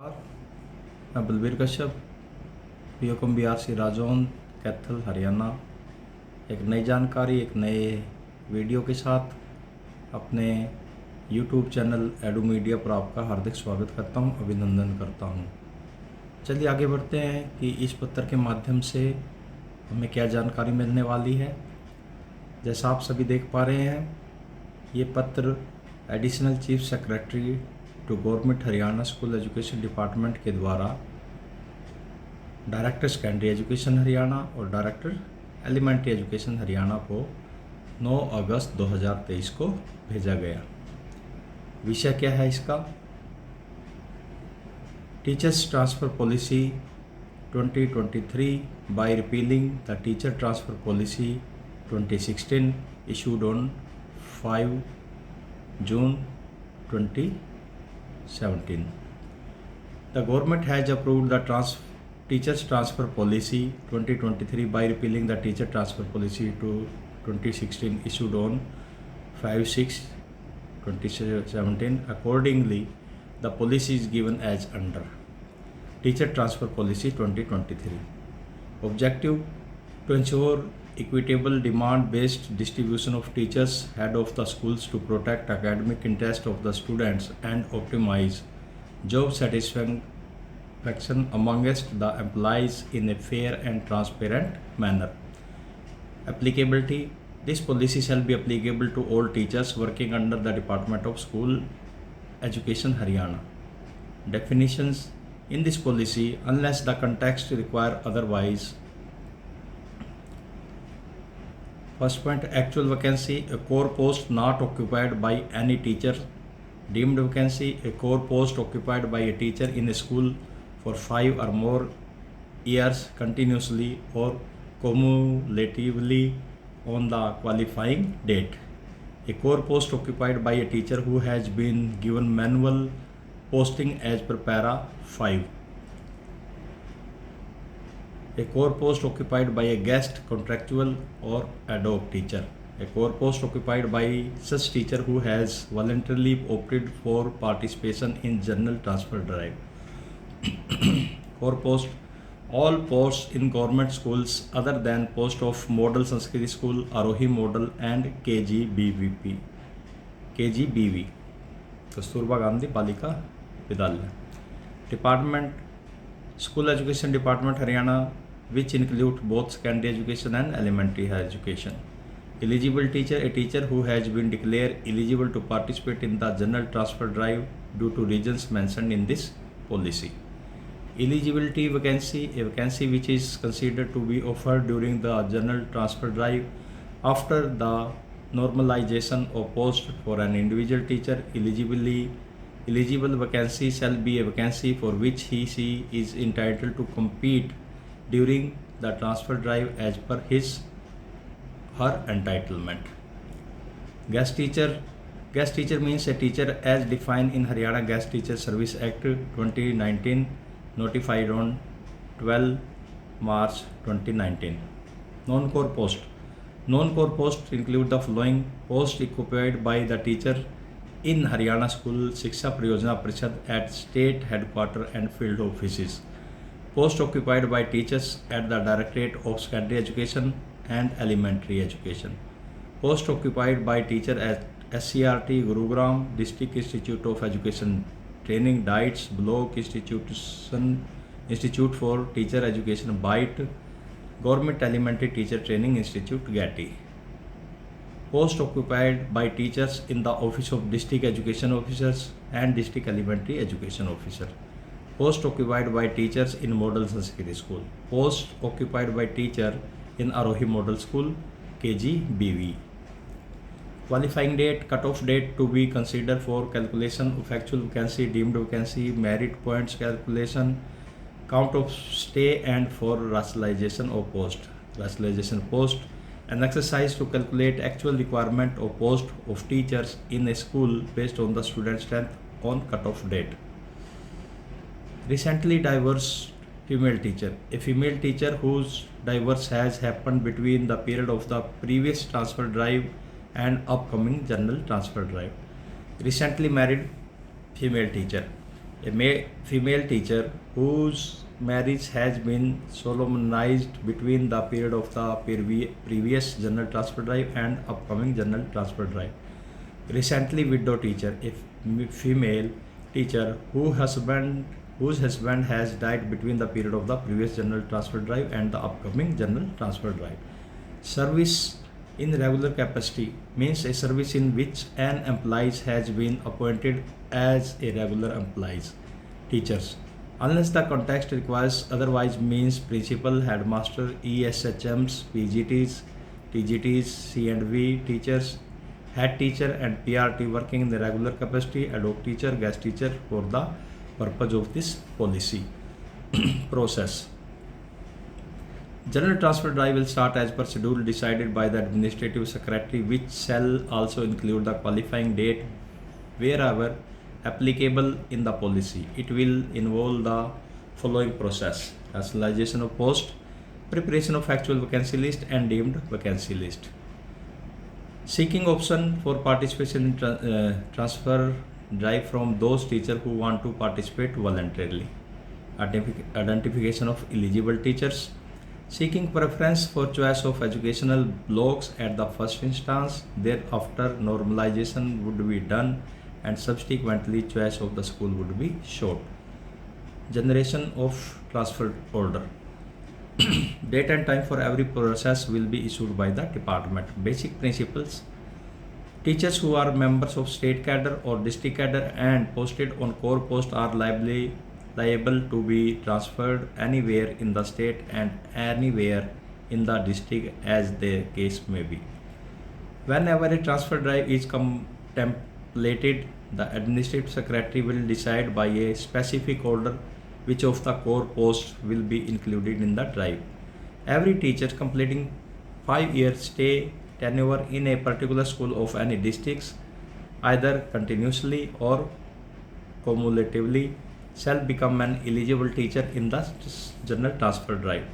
मैं बलबीर कश्यप पीओकम BRC राजौन कैथल हरियाणा एक नई जानकारी एक नए वीडियो के साथ अपने YouTube चैनल एडू मीडिया पर आपका हार्दिक स्वागत करता हूं, अभिनंदन करता हूं। चलिए आगे बढ़ते हैं कि इस पत्र के माध्यम से हमें क्या जानकारी मिलने वाली है। जैसा आप सभी देख पा रहे हैं, ये पत्र additional chief secretary to government Haryana school education department के द्वारा डायरेक्टर सेकेंडरी एजुकेशन हरियाणा और डायरेक्टर एलिमेंट्री एजुकेशन हरियाणा को 9 अगस्त 2023 को भेजा गया। विषय क्या है इसका? Teachers transfer policy 2023 by repealing the teacher transfer policy 2016 issued on 5 June 2017. The government has approved the Teachers Transfer Policy 2023 by repealing the Teacher Transfer Policy to 2016 issued on 5/6/2017. Accordingly, the policy is given as under. Teacher Transfer Policy 2023. Objective: to ensure equitable demand-based distribution of teachers head of the schools to protect academic interest of the students and optimize job satisfaction amongst the employees in a fair and transparent manner. Applicability: this policy shall be applicable to all teachers working under the Department of School Education Haryana. Definitions: in this policy, unless the context require otherwise. First point, actual vacancy: a core post not occupied by any teacher. Deemed vacancy: a core post occupied by a teacher in a school for 5 or more years continuously or cumulatively on the qualifying date. A core post occupied by a teacher who has been given manual posting as per para 5. A core post occupied by a guest, contractual or ad hoc teacher. A core post occupied by such teacher who has voluntarily opted for participation in general transfer drive. Core post: all posts in government schools other than post of Model Sanskrit School, Arohi Model and KGBV, Kasturba Gandhi Balika Vidyalaya. Department: School Education Department Haryana, which include both secondary education and elementary higher education. Eligible teacher: a teacher who has been declared eligible to participate in the general transfer drive due to reasons mentioned in this policy. Eligibility vacancy: a vacancy which is considered to be offered during the general transfer drive after the normalization of post for an individual teacher. Eligible vacancy shall be a vacancy for which he/she is entitled to compete during the transfer drive as per his/her entitlement. Guest teacher means a teacher as defined in Haryana Guest Teacher Service Act 2019, notified on 12 March 2019. Non-core post include the following: post occupied by the teacher in Haryana School Shiksha Pariyojana Parishad at state headquarters and field offices. Post occupied by teachers at the Directorate of Secondary Education and Elementary Education. Post occupied by teacher at SCRT Gurugram, District Institute of Education Training DITES, Block Institute for Teacher Education BITE, Government Elementary Teacher Training Institute GATI. Post occupied by teachers in the Office of District Education Officers and District Elementary Education Officer. Post occupied by teachers in Model Sanskrit School. Post occupied by teacher in Arohi Model School, KGBV. Qualifying date: cut-off date to be considered for calculation of actual vacancy, deemed vacancy, merit points calculation, count of stay, and for rationalization of post. An exercise to calculate actual requirement of post of teachers in a school based on the student strength on cut-off date. Recently divorced female teacher: a female teacher whose divorce has happened between the period of the previous transfer drive and upcoming general transfer drive. Recently married female teacher: female teacher whose marriage has been solemnized between the period of the previous general transfer drive and upcoming general transfer drive. Recently widow teacher, a female teacher whose husband has died between the period of the previous general transfer drive and the upcoming general transfer drive. Service in regular capacity means a service in which an employee has been appointed as a regular employee. Teachers, unless the context requires otherwise, means principal, headmaster, ESHMs, PGTs, TGTs, C&V teachers, head teacher and PRT working in the regular capacity, ad hoc teacher, guest teacher for the purpose of this policy. Process. General transfer drive will start as per schedule decided by the administrative secretary, which shall also include the qualifying date wherever applicable in the policy. It will involve the following process: rationalization of post, preparation of actual vacancy list and deemed vacancy list, seeking option for participation in transfer drive from those teachers who want to participate voluntarily, identification of eligible teachers, seeking preference for choice of educational blocks at the first instance, thereafter normalization would be done and subsequently choice of the school would be short. Generation of transfer order. Date and time for every process will be issued by the department. Basic principles: teachers who are members of state cadre or district cadre and posted on core post are liable to be transferred anywhere in the state and anywhere in the district as the case may be. Whenever a transfer drive is contemplated, the administrative secretary will decide by a specific order which of the core posts will be included in the drive. Every teacher completing 5-year stay tenure in a particular school of any districts, either continuously or cumulatively, shall become an eligible teacher in the general transfer drive.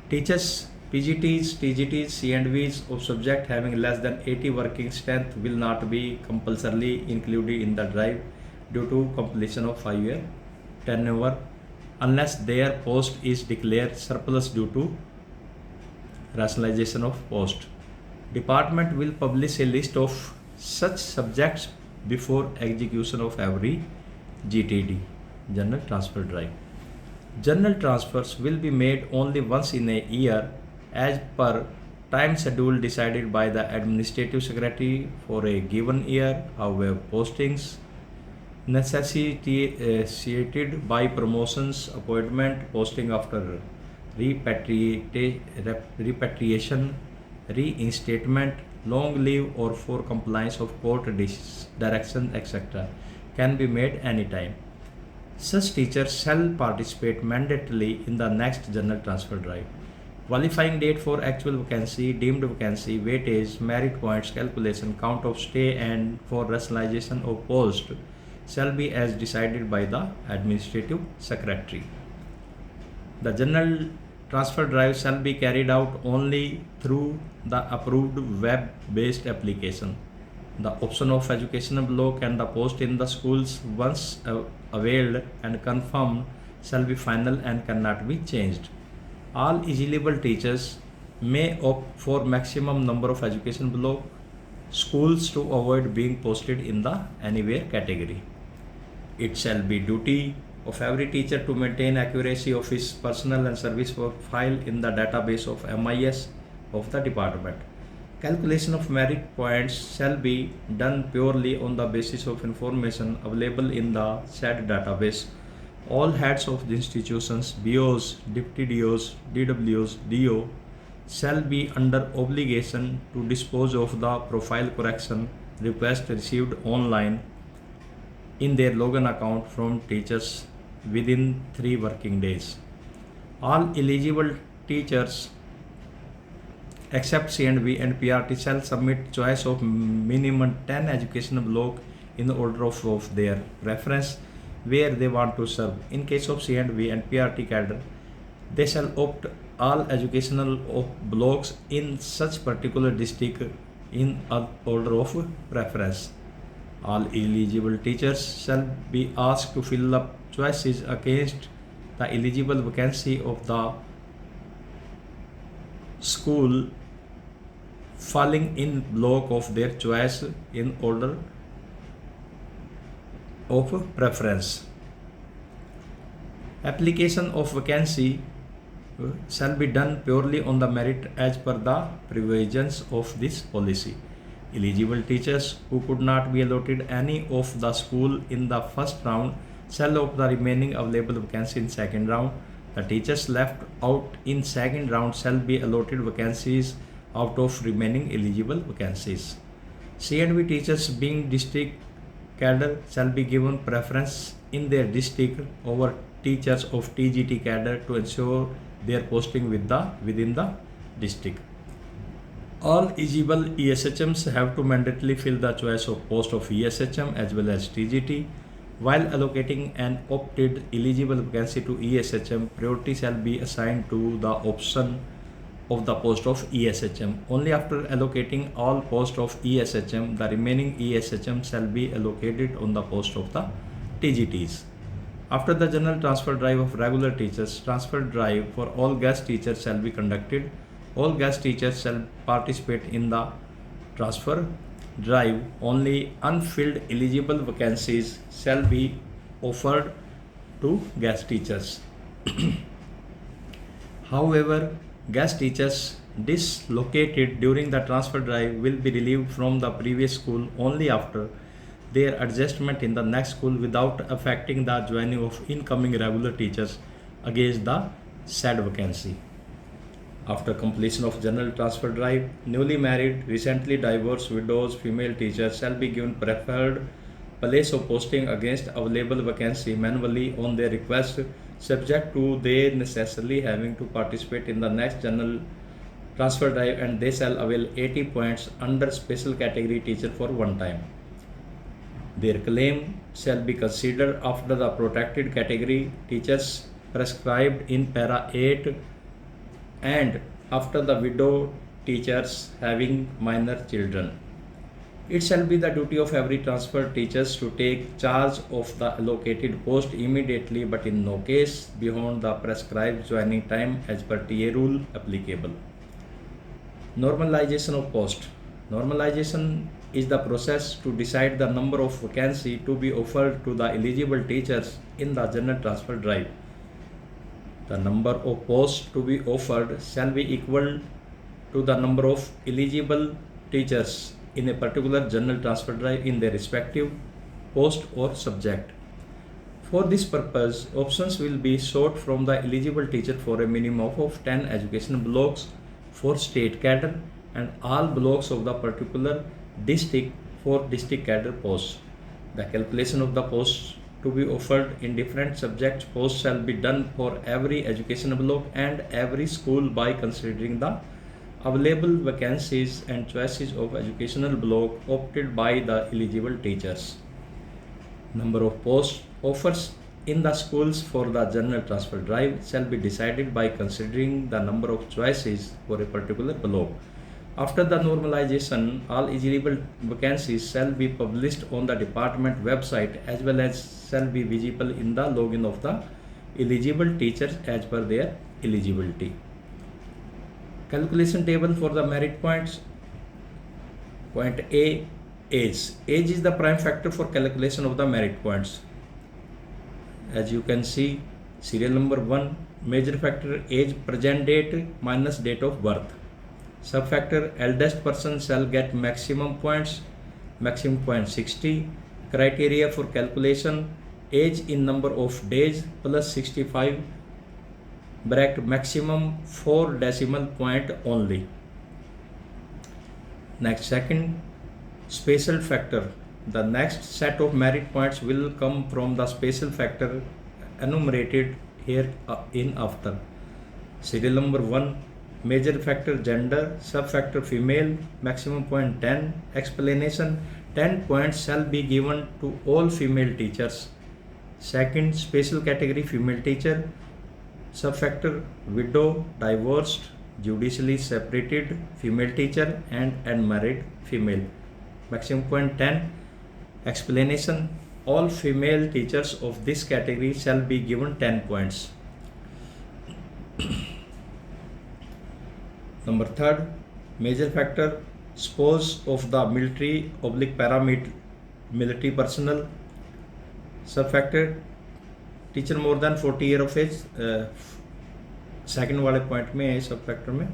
Teachers, PGTs, TGTs, C&Vs of subject having less than 80 working strength will not be compulsorily included in the drive due to completion of 5-year tenure unless their post is declared surplus due to rationalization of post. Department will publish a list of such subjects before execution of every GTD, general transfer drive. General transfers will be made only once in a year as per time schedule decided by the administrative secretary for a given year. However, postings necessitated by promotions, appointment, posting after repatriation, reinstatement, long leave or for compliance of court direction, etc. can be made anytime. Such teachers shall participate mandatorily in the next general transfer drive. Qualifying date for actual vacancy, deemed vacancy, weightage, merit points, calculation, count of stay and for rationalization of post shall be as decided by the administrative secretary. The general transfer drive shall be carried out only through the approved web-based application. The option of educational block and the post in the schools once availed and confirmed shall be final and cannot be changed. All eligible teachers may opt for maximum number of education block schools to avoid being posted in the anywhere category. It shall be duty of every teacher to maintain accuracy of his personal and service profile in the database of MIS of the department. Calculation of merit points shall be done purely on the basis of information available in the said database. All heads of the institutions, BOs, Deputy DOs, DWs, DO shall be under obligation to dispose of the profile correction request received online in their login account from teachers within 3 working days. All eligible teachers except C&V and PRT shall submit choice of minimum 10 educational block in the order of their preference where they want to serve. In case of C&V and PRT cadre, they shall opt all educational blocks in such particular district in order of preference. All eligible teachers shall be asked to fill up choices against the eligible vacancy of the school falling in block of their choice in order of preference. Application of vacancy shall be done purely on the merit as per the provisions of this policy. Eligible teachers who could not be allotted any of the school in the first round shall opt the remaining available vacancy in second round. The teachers left out in second round shall be allotted vacancies out of remaining eligible vacancies. C&B teachers being district cadre shall be given preference in their district over teachers of TGT cadre to ensure their posting within the district. All eligible ESHMs have to mandatorily fill the choice of post of ESHM as well as TGT. While allocating an opted eligible vacancy to ESHM, priority shall be assigned to the option of the post of ESHM. Only after allocating all posts of ESHM, the remaining ESHM shall be allocated on the post of the TGTs. After the general transfer drive of regular teachers, transfer drive for all guest teachers shall be conducted. All guest teachers shall participate in the transfer drive. Only unfilled eligible vacancies shall be offered to guest teachers. However, guest teachers dislocated during the transfer drive will be relieved from the previous school only after their adjustment in the next school without affecting the joining of incoming regular teachers against the said vacancy. After completion of general transfer drive, newly married, recently divorced widows, female teachers shall be given preferred place of posting against available vacancy manually on their request, subject to their necessarily having to participate in the next general transfer drive, and they shall avail 80 points under special category teacher for one time. Their claim shall be considered after the protected category teachers prescribed in para 8 and after the widow teachers having minor children. It shall be the duty of every transferred teachers to take charge of the allocated post immediately, but in no case beyond the prescribed joining time as per TA rule applicable. Normalization of post. Normalization is the process to decide the number of vacancy to be offered to the eligible teachers in the general transfer drive. The number of posts to be offered shall be equal to the number of eligible teachers in a particular general transfer drive in their respective post or subject. For this purpose, options will be sought from the eligible teacher for a minimum of 10 educational blocks for state cadre and all blocks of the particular district for district cadre posts. The calculation of the posts to be offered in different subject posts shall be done for every educational block and every school by considering the available vacancies and choices of educational block opted by the eligible teachers. Number of post offers in the schools for the general transfer drive shall be decided by considering the number of choices for a particular block. After the normalization, all eligible vacancies shall be published on the department website as well as shall be visible in the login of the eligible teachers as per their eligibility. Calculation table for the merit points. Point A, age. Age is the prime factor for calculation of the merit points. As you can see, serial number 1, major factor age present date minus date of birth. Subfactor eldest person shall get maximum points, maximum point 60. Criteria for calculation age in number of days plus 65 bracket maximum 4 decimal point only. Next, second, spatial factor. The next set of merit points will come from the spatial factor enumerated here in after. Serial number 1, major factor gender, subfactor female, maximum point 10. Explanation, 10 points shall be given to all female teachers. Second, special category female teacher, subfactor widow, divorced, judicially separated female teacher and unmarried female. Maximum point 10. Explanation: all female teachers of this category shall be given 10 points. Number third, major factor: spouse of the military / paramilitary personnel. Subfactor: teacher more than 40 year of age. Second वाले point में है subfactor में.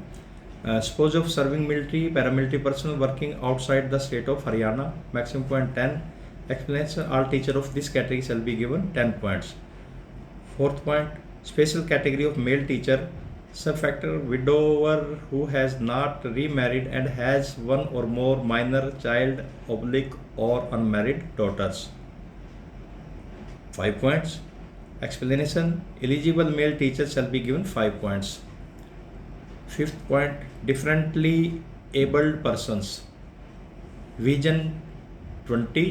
Spouse of serving military paramilitary person working outside the state of Haryana. Maximum point 10. Explanation: all teacher of this category shall be given 10 points. Fourth point, special category of male teacher. Subfactor: widower who has not remarried and has one or more minor child / or unmarried daughters. 5 points. Explanation: eligible male teachers shall be given 5 points. Fifth point, differently abled persons. Vision 20,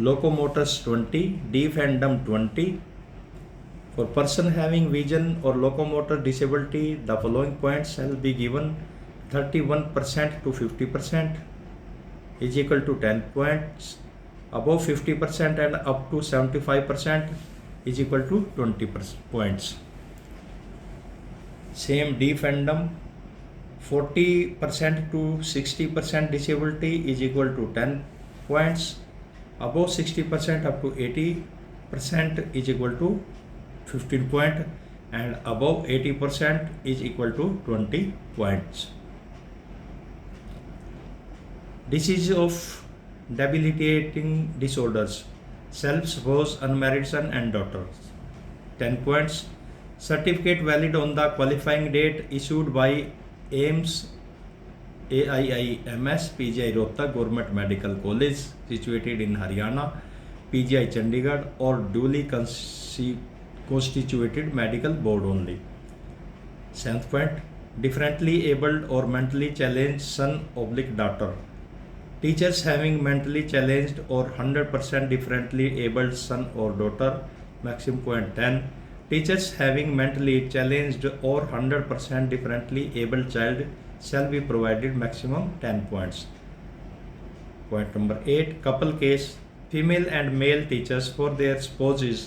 locomotors 20, deaf and dumb 20. For person having vision or locomotor disability, the following points shall be given: 31% to 50% is equal to 10 points. Above 50% and up to 75% is equal to 20 points. Same deaf and dumb, 40% to 60% disability is equal to 10 points. Above 60% up to 80% is equal to 15 points, and above 80% is equal to 20 points. Disease of debilitating disorders: self, spouse, unmarried son and daughters. 10 points. Certificate valid on the qualifying date issued by AIIMS PGI Rohtak Government Medical College situated in Haryana, PGI Chandigarh, or duly constituted medical board only. 7th point, differently abled or mentally challenged son / daughter. Teachers having mentally challenged or 100% differently abled son or daughter. Maximum point 10. Teachers having mentally challenged or 100% differently abled child shall be provided maximum 10 points. Point number 8. Couple case: female and male teachers for their spouses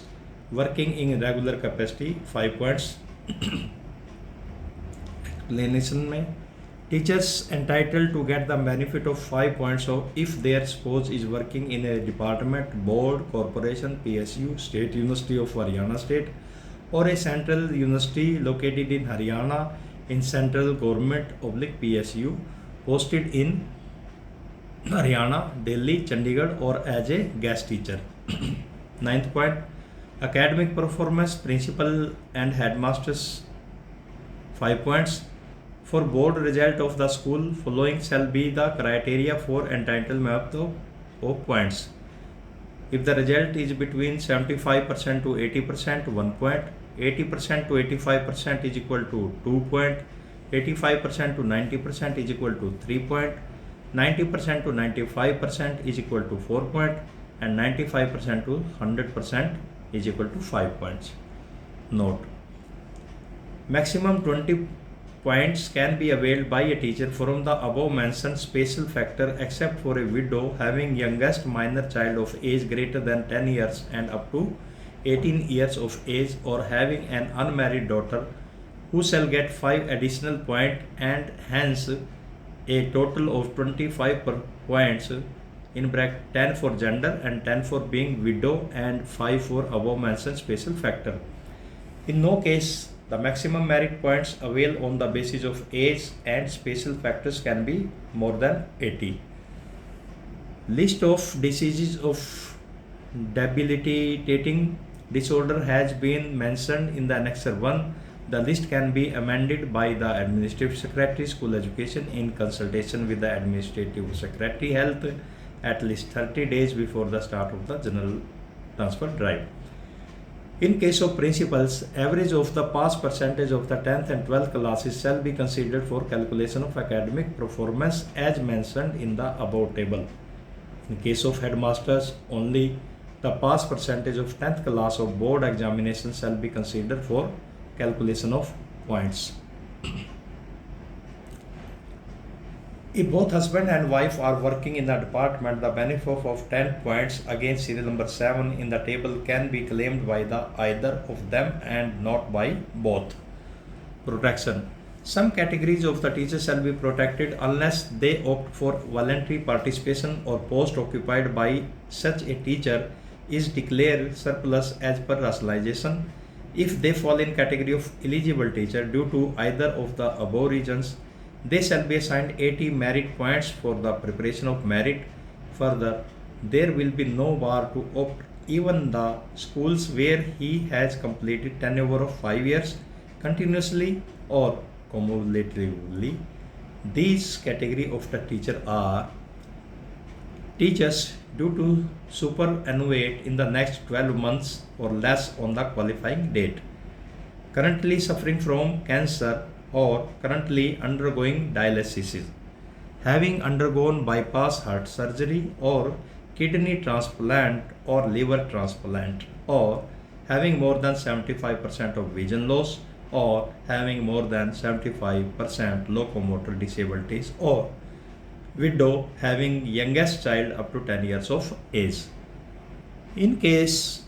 working in regular capacity. 5 points. Explanation में: teachers entitled to get the benefit of 5 points of if their spouse is working in a department, board, corporation, PSU, State University of Haryana State, or a central university located in Haryana in central government / PSU, posted in Haryana, Delhi, Chandigarh, or as a guest teacher. 9th point, academic performance, principal and headmasters. 5 points. For board result of the school, following shall be the criteria for entitlement of points. If the result is between 75% to 80%, 1 point. 80% to 85% is equal to 2 point. 85% to 90% is equal to 3 point. 90% to 95% is equal to 4 point. And 95% to 100% is equal to 5 points. Note: maximum 20 points can be availed by a teacher from the above mentioned special factor except for a widow having youngest minor child of age greater than 10 years and up to 18 years of age, or having an unmarried daughter, who shall get 5 additional points, and hence a total of 25 points in bracket 10 for gender and 10 for being widow and 5 for above mentioned special factor. In no case the maximum merit points availed on the basis of age and special factors can be more than 80. List of diseases of debilitating disorder has been mentioned in the Annexure 1. The list can be amended by the Administrative Secretary, School Education, in consultation with the Administrative Secretary, Health, at least 30 days before the start of the general transfer drive. In case of principals, average of the pass percentage of the 10th and 12th classes shall be considered for calculation of academic performance as mentioned in the above table. In case of headmasters, only the pass percentage of 10th class of board examination shall be considered for calculation of points. If both husband and wife are working in the department, the benefit of 10 points against serial number 7 in the table can be claimed by the either of them and not by both. Protection. Some categories of the teachers shall be protected unless they opt for voluntary participation or post occupied by such a teacher is declared surplus as per rationalization. If they fall in category of eligible teacher due to either of the above reasons, they shall be assigned 80 merit points for the preparation of merit. Further, there will be no bar to opt even the schools where he has completed tenure of 5 years continuously or cumulatively. These category of the teacher are teachers due to superannuate in the next 12 months or less on the qualifying date, currently suffering from cancer or currently undergoing dialysis, having undergone bypass heart surgery or kidney transplant or liver transplant, or having more than 75% of vision loss, or having more than 75% locomotor disabilities, or widow having youngest child up to 10 years of age. In case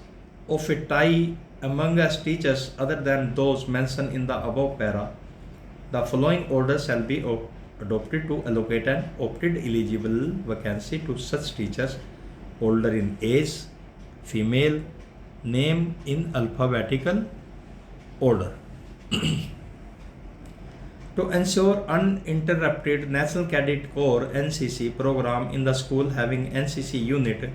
of a tie among us teachers other than those mentioned in the above para, the following order shall be adopted to allocate an opted eligible vacancy to such teachers: older in age, female, name in alphabetical order. To ensure uninterrupted National Cadet Corps NCC program in the school having NCC unit,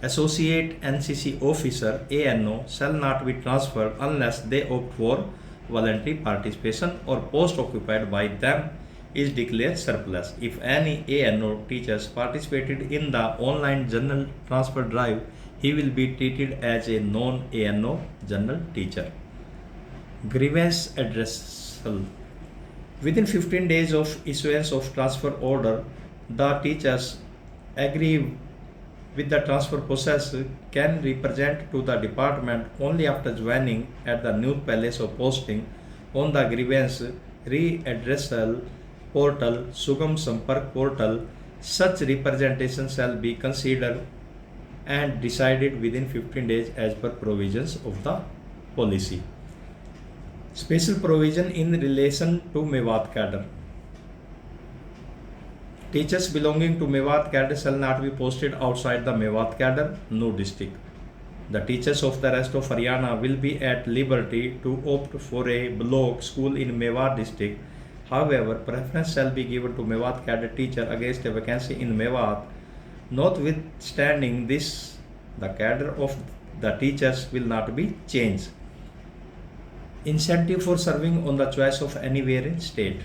associate NCC officer ANO shall not be transferred unless they opt for voluntary participation or post occupied by them is declared surplus. If any ANO teachers participated in the online journal transfer drive, he will be treated as a non-ANO journal teacher. Grievance addressal. Within 15 days of issuance of transfer order, the teachers agree with the transfer process can represent to the department only after joining at the new place of posting on the grievance readdressal portal, Sugam Sampark portal. Such representation shall be considered and decided within 15 days as per provisions of the policy. Special provision in relation to Mewat cadre. Teachers belonging to Mewat cadre shall not be posted outside the Mewat cadre, no district. The teachers of the rest of Haryana will be at liberty to opt for a block school in Mewat district. However, preference shall be given to Mewat cadre teacher against a vacancy in Mewat. Notwithstanding this, the cadre of the teachers will not be changed. Incentive for serving on the choice of anywhere in state.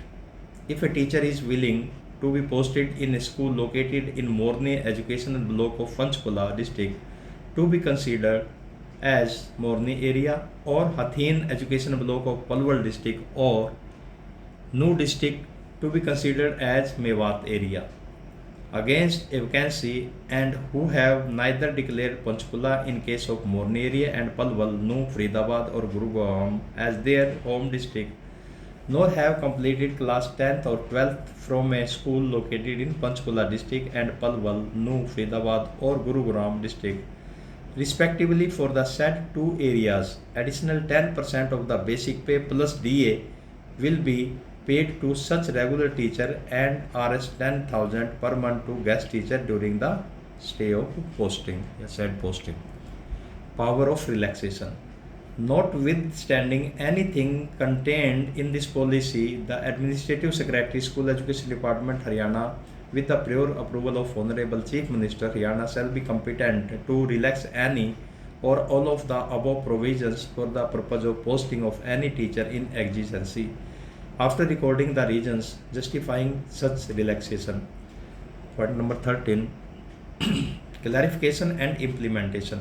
If a teacher is willing to be posted in a school located in Morni Educational Block of Panchkula district to be considered as Morni area, or Hathin Educational Block of Palwal district, or Nu district to be considered as Mewat area, against a vacancy, and who have neither declared Panchkula in case of Morni area and Palwal, Nu, Faridabad or Gurugram as their home district, nor have completed class 10th or 12th from a school located in Panchkula district and Palwal, Nu, Faridabad or Gurugram district, respectively. For the said two areas, additional 10% of the basic pay plus DA will be paid to such regular teacher and Rs 10,000 per month to guest teacher during the stay of posting, said posting. Power of relaxation. Notwithstanding anything contained in this policy, the Administrative Secretary, School Education Department, Haryana, with the prior approval of Honorable Chief Minister, Haryana, shall be competent to relax any or all of the above provisions for the purpose of posting of any teacher in exigency, after recording the reasons justifying such relaxation. Point number 13. Clarification and implementation.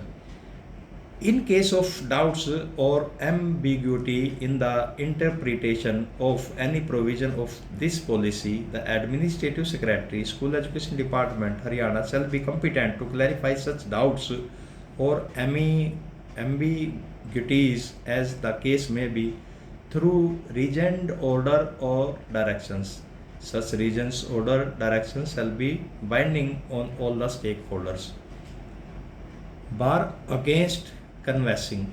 In case of doubts or ambiguity in the interpretation of any provision of this policy, the Administrative Secretary, School Education Department, Haryana, shall be competent to clarify such doubts or ambiguities as the case may be through reasoned order or directions. Such regions order directions shall be binding on all the stakeholders. Bar against canvassing.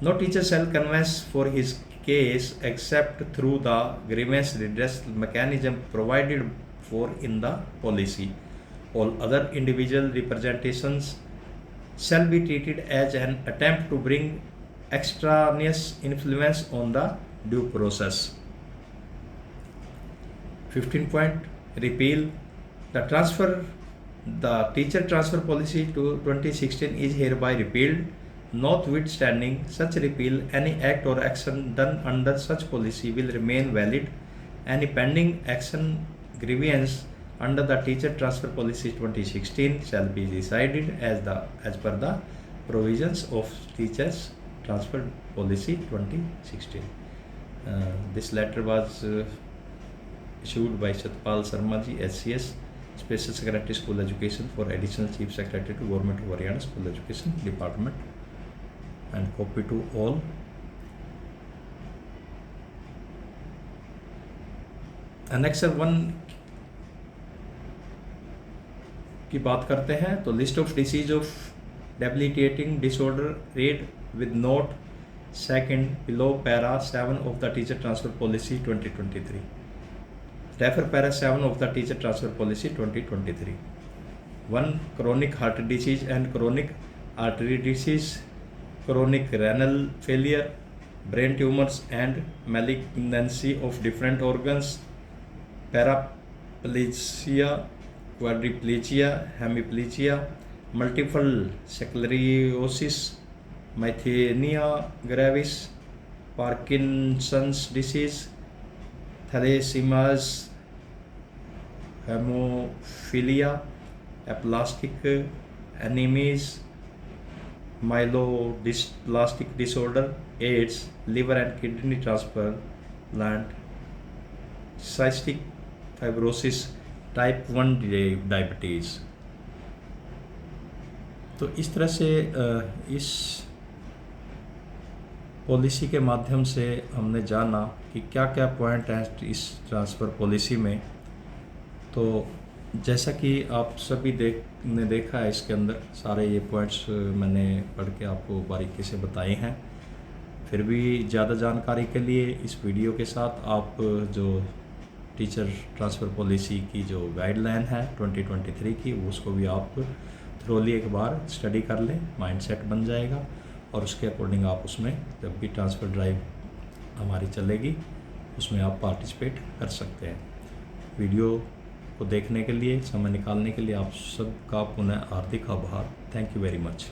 No teacher shall canvass for his case except through the grievance redress mechanism provided for in the policy. All other individual representations shall be treated as an attempt to bring extraneous influence on the due process. 15 point, repeal. The teacher transfer policy to 2016 is hereby repealed. Notwithstanding such repeal, any act or action done under such policy will remain valid. Any pending action grievance under the teacher transfer policy 2016 shall be decided as per the provisions of teachers transfer policy 2016. This letter was issued by Satpal Sharma ji, SCS, Special Secretary School Education for Additional Chief Secretary to Government of Haryana School Education Department, and copy to all. Annexer 1 की बात करते हैं तो list of disease of debilitating disorder read with note second below para 7 of the teacher transfer policy 2023. Refer para 7 of the teacher transfer policy 2023. 1. Chronic heart disease and chronic artery disease, chronic renal failure, brain tumors and malignancy of different organs, paraplegia, quadriplegia, hemiplegia, multiple sclerosis, myasthenia gravis, Parkinson's disease, thalassemias, hemophilia, aplastic anemias, myelodysplastic disorder, AIDS, liver and kidney transplant, cystic fibrosis, type 1 diabetes. तो इस तरह से इस policy के माध्यम से हमने जाना कि क्या क्या पॉइंट हैं इस ट्रांसफ़र पॉलिसी में। तो जैसा कि आप सभी ने देखा है, इसके अंदर सारे ये पॉइंट्स मैंने पढ़ के आपको बारीकी से बताए हैं। फिर भी ज़्यादा जानकारी के लिए इस वीडियो के साथ आप जो टीचर ट्रांसफ़र पॉलिसी की जो गाइडलाइन है 2023 की, उसको भी आप थ्रोली एक बार स्टडी कर लें, माइंडसेट बन जाएगा और उसके अकॉर्डिंग आप उसमें जब भी ट्रांसफ़र ड्राइव हमारी चलेगी उसमें आप पार्टिसिपेट कर सकते हैं। वीडियो को देखने के लिए, समय निकालने के लिए आप सबका पुनः हार्दिक आभार। Thank you very much.